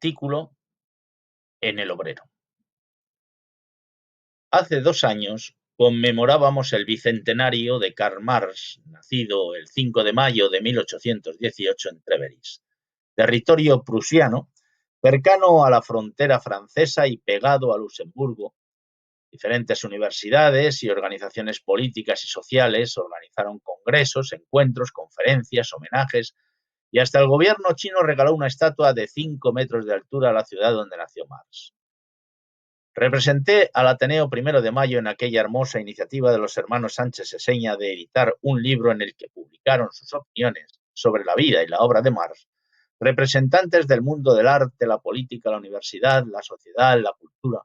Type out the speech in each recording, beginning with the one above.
artículo en El Obrero. Hace 2 años conmemorábamos el bicentenario de Karl Marx, nacido el 5 de mayo de 1818 en Trèveris, territorio prusiano, cercano a la frontera francesa y pegado a Luxemburgo. Diferentes universidades y organizaciones políticas y sociales organizaron congresos, encuentros, conferencias, homenajes, y hasta el gobierno chino regaló una estatua de 5 metros de altura a la ciudad donde nació Marx. Representé al Ateneo 1 de Mayo en aquella hermosa iniciativa de los hermanos Sánchez Eseña de editar un libro en el que publicaron sus opiniones sobre la vida y la obra de Marx, representantes del mundo del arte, la política, la universidad, la sociedad, la cultura,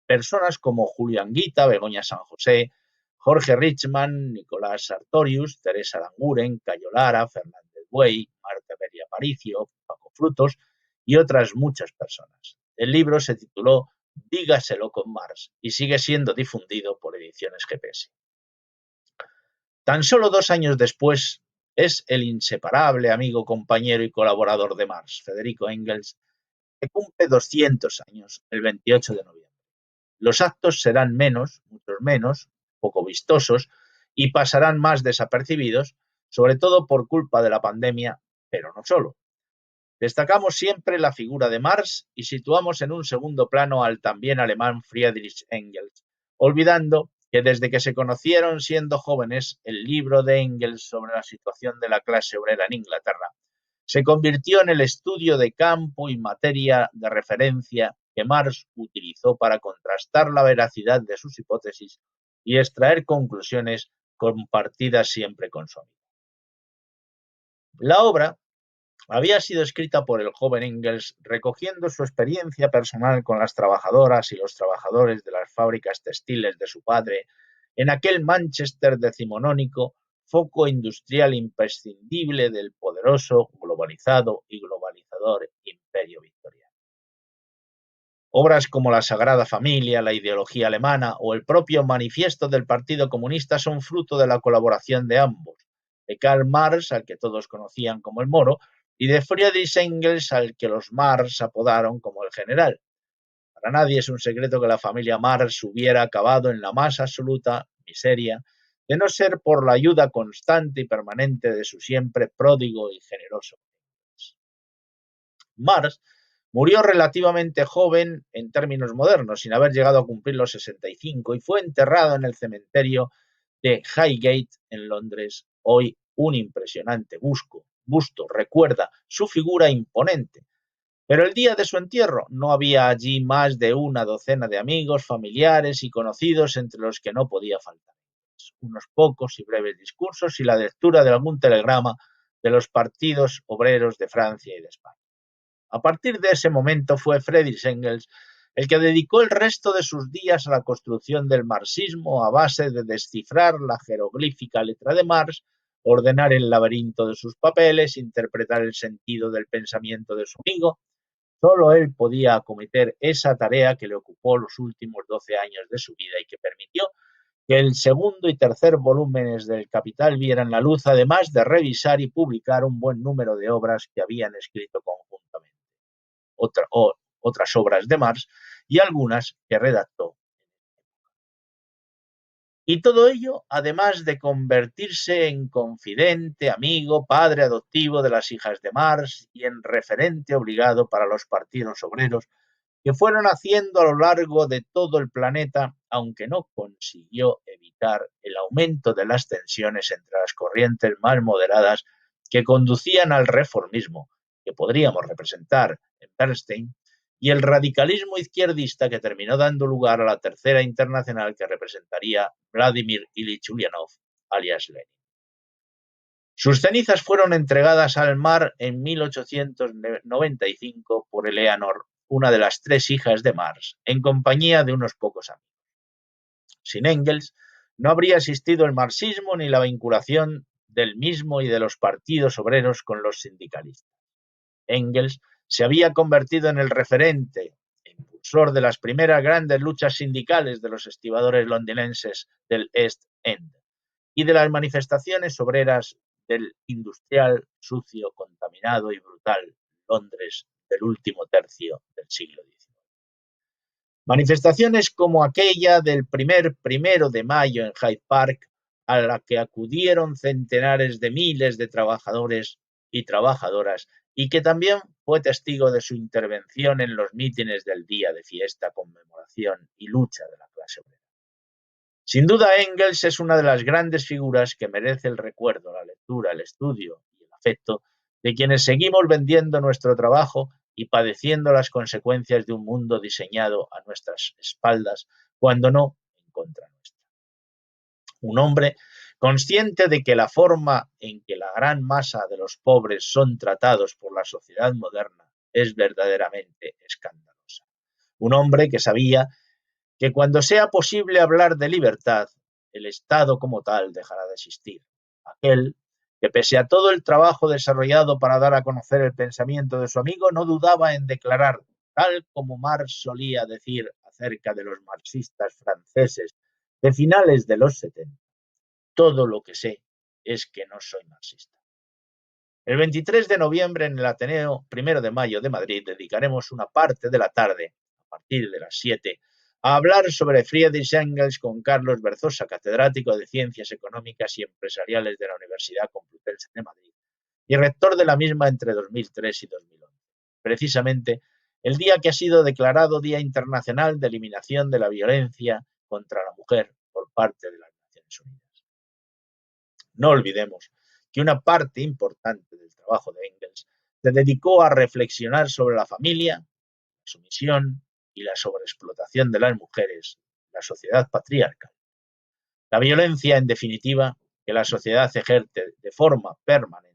personas como Julio Anguita, Begoña San José, Jorge Richman, Nicolás Sartorius, Teresa Languren, Cayo Lara, Fernández Buey, Marta Beria Aparicio, Paco Frutos y otras muchas personas. El libro se tituló Dígaselo con Marx y sigue siendo difundido por Ediciones GPS. Tan solo 2 años después, es el inseparable amigo, compañero y colaborador de Marx, Federico Engels, que cumple 200 años el 28 de noviembre. Los actos serán menos, muchos menos, poco vistosos y pasarán más desapercibidos, sobre todo por culpa de la pandemia, pero no solo. Destacamos siempre la figura de Marx y situamos en un segundo plano al también alemán Friedrich Engels, olvidando que desde que se conocieron siendo jóvenes, el libro de Engels sobre la situación de la clase obrera en Inglaterra se convirtió en el estudio de campo y materia de referencia que Marx utilizó para contrastar la veracidad de sus hipótesis y extraer conclusiones compartidas siempre con su amigo. La obra había sido escrita por el joven Engels recogiendo su experiencia personal con las trabajadoras y los trabajadores de las fábricas textiles de su padre en aquel Manchester decimonónico, foco industrial imprescindible del poderoso, globalizado y globalizador imperio victoriano. Obras como La Sagrada Familia, La ideología alemana o el propio Manifiesto del Partido Comunista son fruto de la colaboración de ambos, de Karl Marx, al que todos conocían como el Moro, y de Friedrich Engels, al que los Marx apodaron como el General. Para nadie es un secreto que la familia Marx hubiera acabado en la más absoluta miseria, de no ser por la ayuda constante y permanente de su siempre pródigo y generoso. Marx murió relativamente joven en términos modernos, sin haber llegado a cumplir los 65, y fue enterrado en el cementerio de Highgate, en Londres. Hoy un impresionante busto recuerda su figura imponente, pero el día de su entierro no había allí más de una docena de amigos, familiares y conocidos, entre los que no podía faltar unos pocos y breves discursos y la lectura de algún telegrama de los partidos obreros de Francia y de España. A partir de ese momento fue Friedrich Engels el que dedicó el resto de sus días a la construcción del marxismo a base de descifrar la jeroglífica letra de Marx, ordenar el laberinto de sus papeles, interpretar el sentido del pensamiento de su amigo. Solo él podía acometer esa tarea que le ocupó los últimos 12 años de su vida y que permitió que el segundo y tercer volúmenes del Capital vieran la luz, además de revisar y publicar un buen número de obras que habían escrito conjuntamente. Otras obras de Marx y algunas que redactó. Y todo ello, además de convertirse en confidente, amigo, padre adoptivo de las hijas de Marx y en referente obligado para los partidos obreros que fueron haciendo a lo largo de todo el planeta, aunque no consiguió evitar el aumento de las tensiones entre las corrientes más moderadas que conducían al reformismo, que podríamos representar en Bernstein, y el radicalismo izquierdista que terminó dando lugar a la Tercera Internacional que representaría Vladimir Ilich Ulyanov, alias Lenin. Sus cenizas fueron entregadas al mar en 1895 por Eleanor, una de las 3 hijas de Marx, en compañía de unos pocos amigos. Sin Engels, no habría existido el marxismo ni la vinculación del mismo y de los partidos obreros con los sindicalistas. Engels se había convertido en el referente e impulsor de las primeras grandes luchas sindicales de los estibadores londinenses del East End y de las manifestaciones obreras del industrial, sucio, contaminado y brutal Londres del último tercio del siglo XIX. Manifestaciones como aquella del primero de mayo en Hyde Park, a la que acudieron centenares de miles de trabajadores y trabajadoras, y que también fue testigo de su intervención en los mítines del día de fiesta, conmemoración y lucha de la clase obrera. Sin duda, Engels es una de las grandes figuras que merece el recuerdo, la lectura, el estudio y el afecto de quienes seguimos vendiendo nuestro trabajo y padeciendo las consecuencias de un mundo diseñado a nuestras espaldas, cuando no en contra nuestra. Un hombre consciente de que la forma en que la gran masa de los pobres son tratados por la sociedad moderna es verdaderamente escandalosa. Un hombre que sabía que cuando sea posible hablar de libertad, el Estado como tal dejará de existir. Aquel que, pese a todo el trabajo desarrollado para dar a conocer el pensamiento de su amigo, no dudaba en declarar, tal como Marx solía decir acerca de los marxistas franceses de finales de los 70, todo lo que sé es que no soy marxista. El 23 de noviembre en el Ateneo 1 de Mayo de Madrid dedicaremos una parte de la tarde, a partir de las 7, a hablar sobre Friedrich Engels con Carlos Berzosa, catedrático de Ciencias Económicas y Empresariales de la Universidad Complutense de Madrid y rector de la misma entre 2003 y 2011. Precisamente el día que ha sido declarado Día Internacional de Eliminación de la Violencia contra la Mujer por parte de las Naciones Unidas. No olvidemos que una parte importante del trabajo de Engels se dedicó a reflexionar sobre la familia, la sumisión y la sobreexplotación de las mujeres, la sociedad patriarcal. La violencia, en definitiva, que la sociedad ejerce de forma permanente